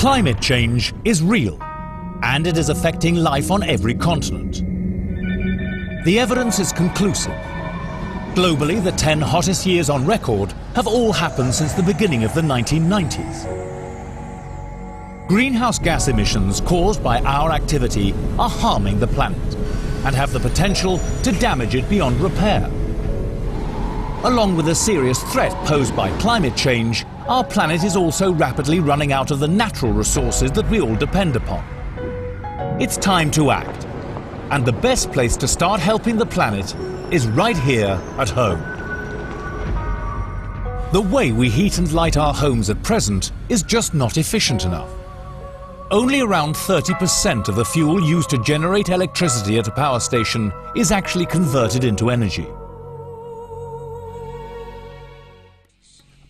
Climate change is real, and it is affecting life on every continent. The evidence is conclusive. Globally, the 10 hottest years on record have all happened since the beginning of the 1990s. Greenhouse gas emissions caused by our activity are harming the planet and have the potential to damage it beyond repair. Along with the serious threat posed by climate change, our planet is also rapidly running out of the natural resources that we all depend upon. It's time to act, and the best place to start helping the planet is right here at home. The way we heat and light our homes at present is just not efficient enough. Only around 30% of the fuel used to generate electricity at a power station is actually converted into energy.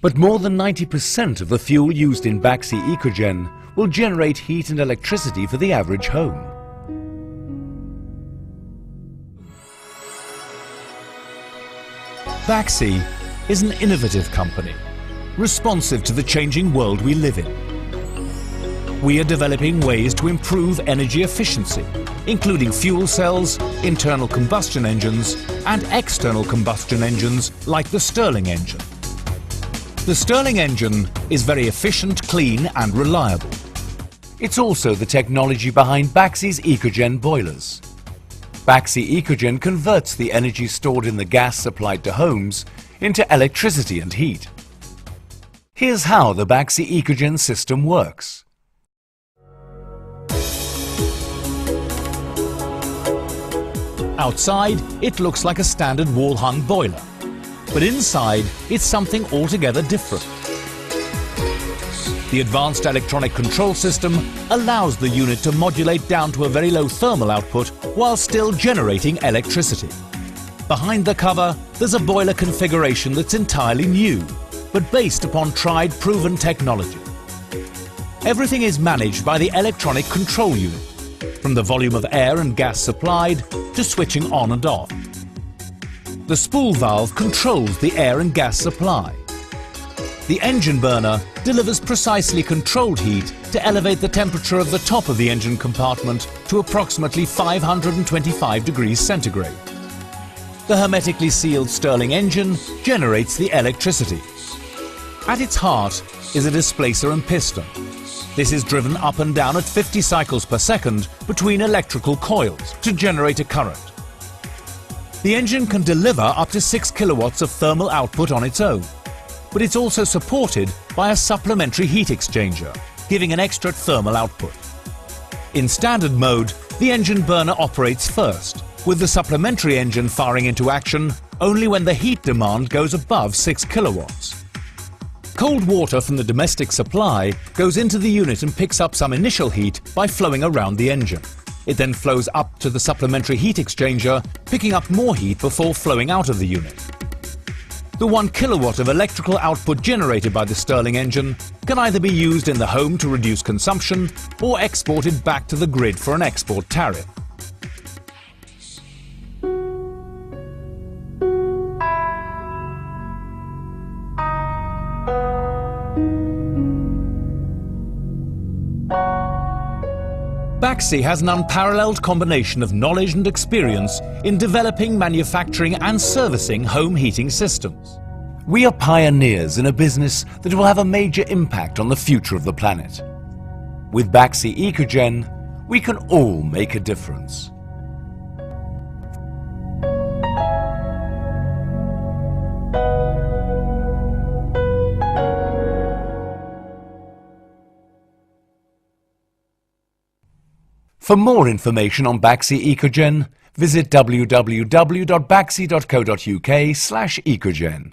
But more than 90% of the fuel used in Baxi Ecogen will generate heat and electricity for the average home. Baxi is an innovative company, responsive to the changing world we live in. We are developing ways to improve energy efficiency, including fuel cells, internal combustion engines, and external combustion engines like the Stirling engine. The Stirling engine is very efficient, clean, and reliable. It's also the technology behind Baxi's Ecogen boilers. Baxi Ecogen converts the energy stored in the gas supplied to homes into electricity and heat. Here's how the Baxi Ecogen system works. Outside, it looks like a standard wall-hung boiler, but inside, it's something altogether different. The advanced electronic control system allows the unit to modulate down to a very low thermal output while still generating electricity. Behind the cover, there's a boiler configuration that's entirely new, but based upon tried, proven technology. Everything is managed by the electronic control unit, from the volume of air and gas supplied to switching on and off. The spool valve controls the air and gas supply. The engine burner delivers precisely controlled heat to elevate the temperature of the top of the engine compartment to approximately 525 degrees centigrade. The hermetically sealed Stirling engine generates the electricity. At its heart is a displacer and piston. This is driven up and down at 50 cycles per second between electrical coils to generate a current. The engine can deliver up to 6 kilowatts of thermal output on its own, but it's also supported by a supplementary heat exchanger, giving an extra thermal output. In standard mode, the engine burner operates first, with the supplementary engine firing into action only when the heat demand goes above 6 kilowatts. Cold water from the domestic supply goes into the unit and picks up some initial heat by flowing around the engine. It then flows up to the supplementary heat exchanger, picking up more heat before flowing out of the unit. The 1 kilowatt of electrical output generated by the Stirling engine can either be used in the home to reduce consumption or exported back to the grid for an export tariff. Baxi has an unparalleled combination of knowledge and experience in developing, manufacturing and servicing home heating systems. We are pioneers in a business that will have a major impact on the future of the planet. With Baxi Ecogen, we can all make a difference. For more information on Baxi Ecogen, visit www.baxi.co.uk/ecogen.